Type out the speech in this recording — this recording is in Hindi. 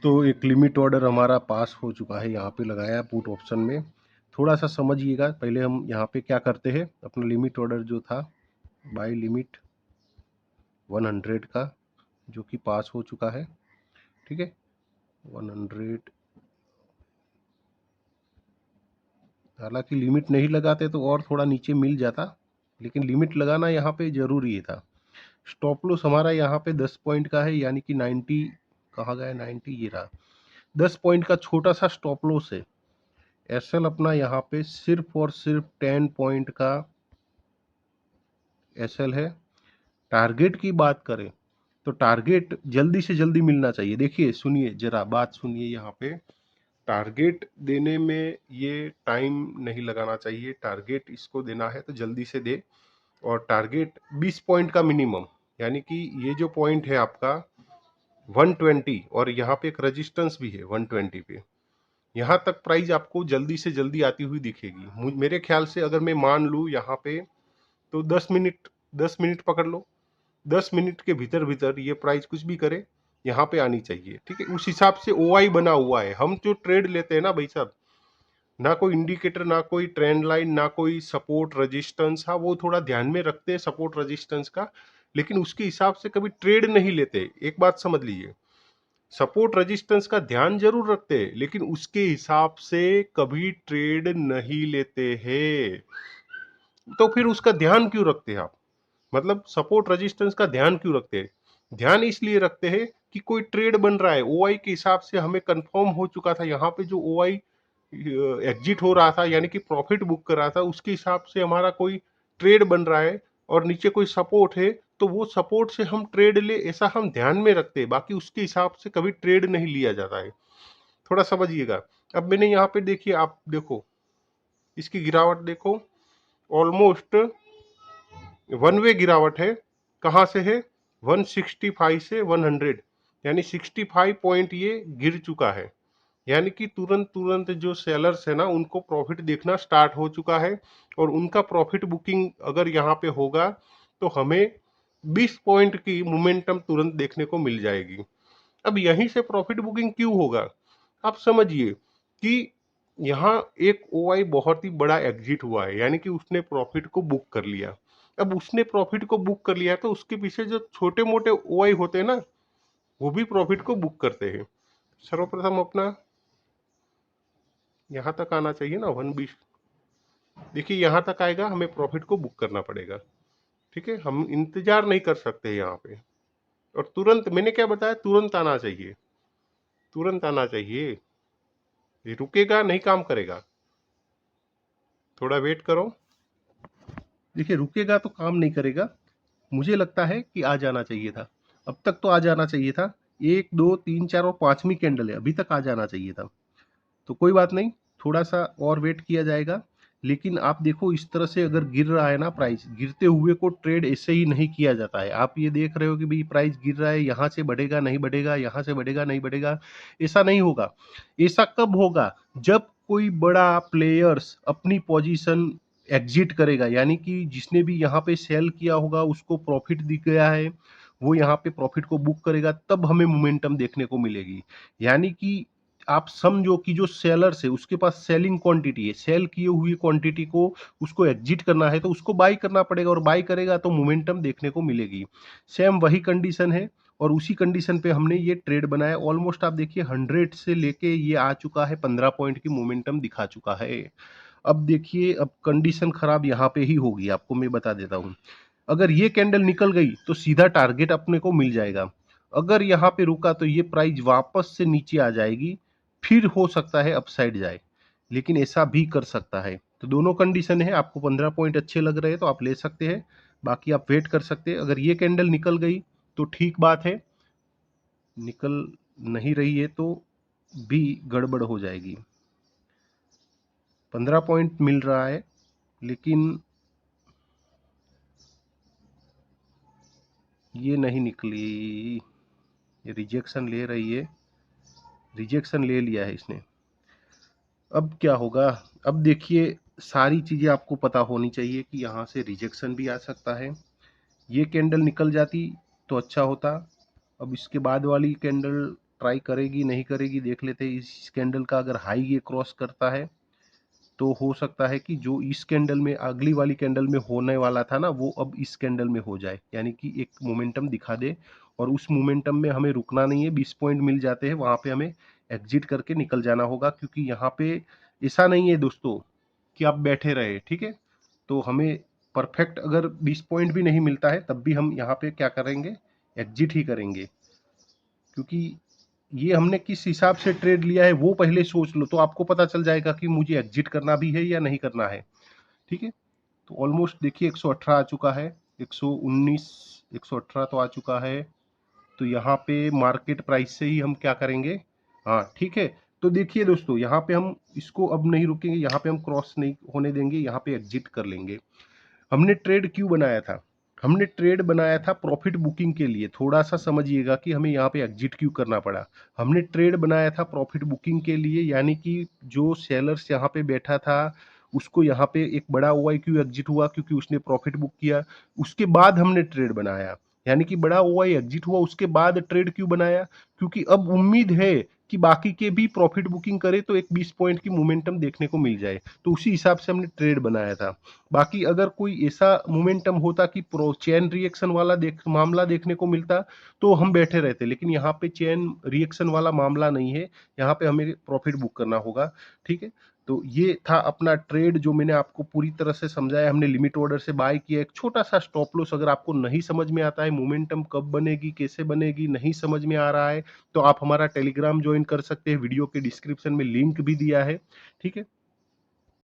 दोस्तों एक लिमिट ऑर्डर हमारा पास हो चुका है, यहाँ पे लगाया पुट ऑप्शन में। थोड़ा सा समझिएगा, पहले हम यहाँ पे क्या करते हैं, अपना लिमिट ऑर्डर जो था बाय लिमिट 100 का, जो कि पास हो चुका है, ठीक है। 100, हालांकि लिमिट नहीं लगाते तो और थोड़ा नीचे मिल जाता, लेकिन लिमिट लगाना यहाँ पे ज़रूरी ही था। स्टॉप लॉस हमारा यहाँ पे 10 पॉइंट का है, यानी कि 90 कहाँ गया, 90 ये रहा। 10 पॉइंट का छोटा सा स्टॉप लॉस है। एसएल अपना यहाँ पे सिर्फ और सिर्फ 10 पॉइंट का एसएल है। टारगेट की बात करें तो टारगेट जल्दी से जल्दी मिलना चाहिए। देखिए सुनिए, जरा बात सुनिए, यहाँ पे टारगेट देने में ये टाइम नहीं लगाना चाहिए। टारगेट इसको देना है तो जल्दी से दे, और टारगेट 20 पॉइंट का मिनिमम, यानी कि ये जो पॉइंट है आपका 120, और यहाँ पे एक रेजिस्टेंस भी है 120 पे, यहाँ तक प्राइस आपको जल्दी से जल्दी आती हुई दिखेगी। मेरे ख्याल से अगर मैं मान लूँ यहाँ पे, तो 10 मिनट पकड़ लो, 10 मिनट के भीतर भीतर ये प्राइस कुछ भी करे यहाँ पे आनी चाहिए, ठीक है। उस हिसाब से ओआई बना हुआ है। हम जो ट्रेड लेते हैं ना भाई साहब, ना कोई इंडिकेटर, ना कोई ट्रेंड लाइन, ना कोई सपोर्ट रेजिस्टेंस, हाँ वो थोड़ा ध्यान में रखते हैं सपोर्ट रेजिस्टेंस का, लेकिन उसके हिसाब से कभी ट्रेड नहीं लेते। एक बात समझ लीजिए, सपोर्ट रेजिस्टेंस का ध्यान जरूर रखते हैं, लेकिन उसके हिसाब से कभी ट्रेड नहीं लेते हैं। तो फिर उसका ध्यान क्यों रखते हैं आप? मतलब सपोर्ट रेजिस्टेंस का ध्यान क्यों रखते हैं? ध्यान इसलिए रखते हैं कि कोई ट्रेड बन रहा है, ओआई के हिसाब से हमें कंफर्म हो चुका था यहाँ पे, जो ओआई एग्जिट हो रहा था यानी कि प्रॉफिट बुक कर रहा था, उसके हिसाब से हमारा कोई ट्रेड बन रहा है और नीचे कोई सपोर्ट है, तो वो सपोर्ट से हम ट्रेड ले, ऐसा हम ध्यान में रखते हैं। बाकी उसके हिसाब से कभी ट्रेड नहीं लिया जाता है, थोड़ा समझिएगा। अब मैंने यहाँ पे देखिए, आप देखो इसकी गिरावट देखो, ऑलमोस्ट वन वे गिरावट है। कहाँ से है? 165 से 100, यानी 65 पॉइंट ये गिर चुका है। यानी कि तुरंत तुरंत जो सेलर्स है ना, उनको प्रॉफिट देखना स्टार्ट हो चुका है, और उनका प्रॉफिट बुकिंग अगर यहाँ पे होगा तो हमें 20 पॉइंट की मोमेंटम तुरंत देखने को मिल जाएगी। अब यहीं से प्रॉफिट बुकिंग क्यों होगा? आप समझिए कि यहाँ एक ओआई बहुत ही बड़ा एग्जिट हुआ है, यानी कि उसने प्रॉफिट को बुक कर लिया। अब उसने प्रॉफिट को बुक कर लिया है, तो उसके पीछे जो छोटे मोटे ओआई होते हैं ना, वो भी प्रॉफिट को बुक करते हैं। सर्वप्रथम अपना यहाँ तक आना चाहिए ना 120, देखिए यहाँ तक आएगा, हमें प्रॉफिट को बुक करना पड़ेगा, ठीक है। हम इंतजार नहीं कर सकते यहाँ पे, और तुरंत, मैंने क्या बताया, तुरंत आना चाहिए, तुरंत आना चाहिए। ये रुकेगा नहीं, काम करेगा, थोड़ा वेट करो। देखिए रुकेगा तो काम नहीं करेगा। मुझे लगता है कि आ जाना चाहिए था, अब तक तो आ जाना चाहिए था। 1 2 3 4 और 5वीं कैंडल है, अभी तक आ जाना चाहिए था। तो कोई बात नहीं, थोड़ा सा और वेट किया जाएगा। लेकिन आप देखो, इस तरह से अगर गिर रहा है ना प्राइस, गिरते हुए को ट्रेड ऐसे ही नहीं किया जाता है। आप ये देख रहे हो कि भाई प्राइस गिर रहा है, यहाँ से बढ़ेगा नहीं बढ़ेगा, यहाँ से बढ़ेगा नहीं बढ़ेगा, ऐसा नहीं होगा। ऐसा कब होगा? जब कोई बड़ा प्लेयर्स अपनी पोजीशन एग्जिट करेगा, यानी कि जिसने भी यहाँ पे सेल किया होगा उसको प्रॉफिट दिख गया है, वो यहाँ पे प्रॉफिट को बुक करेगा, तब हमें मोमेंटम देखने को मिलेगी। यानी कि आप समझो कि जो सेलर्स है उसके पास सेलिंग क्वांटिटी है, सेल किए हुई क्वांटिटी को उसको एग्जिट करना है, तो उसको बाई करना पड़ेगा, और बाई करेगा तो मोमेंटम देखने को मिलेगी। सेम वही कंडीशन है, और उसी कंडीशन पे हमने ये ट्रेड बनाया। ऑलमोस्ट आप देखिए 100 से लेके ये आ चुका है, 15 पॉइंट की मोमेंटम दिखा चुका है। अब देखिए, अब कंडीशन खराब यहाँ पे ही होगी, आपको मैं बता देता हूँ। अगर ये कैंडल निकल गई तो सीधा टारगेट अपने को मिल जाएगा। अगर यहाँ पे रुका तो ये प्राइस वापस से नीचे आ जाएगी, फिर हो सकता है अपसाइड जाए, लेकिन ऐसा भी कर सकता है। तो दोनों कंडीशन है, आपको 15 पॉइंट अच्छे लग रहे हैं तो आप ले सकते हैं, बाकी आप वेट कर सकते हैं। अगर ये कैंडल निकल गई तो ठीक बात है, निकल नहीं रही है तो भी गड़बड़ हो जाएगी। 15 पॉइंट मिल रहा है, लेकिन ये नहीं निकली, ये रिजेक्शन ले रही है, रिजेक्शन ले लिया है इसने। अब क्या होगा? अब देखिए, सारी चीज़ें आपको पता होनी चाहिए कि यहाँ से रिजेक्शन भी आ सकता है। ये कैंडल निकल जाती तो अच्छा होता। अब इसके बाद वाली कैंडल ट्राई करेगी नहीं करेगी देख लेते हैं। इस कैंडल का अगर हाई ये क्रॉस करता है तो हो सकता है कि जो इस कैंडल में अगली वाली कैंडल में होने वाला था ना वो अब इस कैंडल में हो जाए, यानी कि एक मोमेंटम दिखा दे। और उस मोमेंटम में हमें रुकना नहीं है, 20 पॉइंट मिल जाते हैं वहाँ पे हमें एग्जिट करके निकल जाना होगा, क्योंकि यहाँ पे ऐसा नहीं है दोस्तों कि आप बैठे रहे, ठीक है। तो हमें परफेक्ट अगर 20 पॉइंट भी नहीं मिलता है तब भी हम यहाँ पे क्या करेंगे, एग्जिट ही करेंगे। क्योंकि ये हमने किस हिसाब से ट्रेड लिया है वो पहले सोच लो, तो आपको पता चल जाएगा कि मुझे एग्जिट करना भी है या नहीं करना है, ठीक है। तो ऑलमोस्ट देखिए 118 आ चुका है, 119, 118 तो आ चुका है। तो यहाँ पे मार्केट प्राइस से ही हम क्या करेंगे, हाँ ठीक है। तो देखिए दोस्तों यहाँ पे हम इसको अब नहीं रुकेंगे, यहाँ पे हम क्रॉस नहीं होने देंगे, यहाँ पे एग्जिट कर लेंगे। हमने ट्रेड क्यों बनाया था, हमने ट्रेड बनाया था प्रॉफिट बुकिंग के लिए। थोड़ा सा समझिएगा कि हमें यहाँ पे एग्जिट क्यों करना पड़ा। हमने ट्रेड बनाया था प्रॉफिट बुकिंग के लिए, यानी कि जो सेलर्स यहाँ पे बैठा था उसको यहाँ पे एक बड़ा ओवाई क्यों एग्जिट हुआ, क्योंकि उसने प्रॉफिट बुक किया। उसके बाद हमने ट्रेड बनाया, यानी कि बड़ा ओवाई एग्जिट हुआ उसके बाद ट्रेड क्यों बनाया, क्योंकि अब उम्मीद है कि बाकी के भी प्रॉफिट बुकिंग करे तो एक 20 पॉइंट की मोमेंटम देखने को मिल जाए। तो उसी हिसाब से हमने ट्रेड बनाया था। बाकी अगर कोई ऐसा मोमेंटम होता कि प्रो चेन रिएक्शन वाला मामला देखने को मिलता तो हम बैठे रहते, लेकिन यहाँ पे चेन रिएक्शन वाला मामला नहीं है, यहाँ पे हमें प्रॉफिट बुक करना होगा, ठीक है। तो ये था अपना ट्रेड जो मैंने आपको पूरी तरह से समझाया। हमने लिमिट ऑर्डर से बाय किया, एक छोटा सा स्टॉप लॉस। अगर आपको नहीं समझ में आता है मोमेंटम कब बनेगी कैसे बनेगी नहीं समझ में आ रहा है तो आप हमारा टेलीग्राम ज्वाइन कर सकते हैं, वीडियो के डिस्क्रिप्शन में लिंक भी दिया है, ठीक है।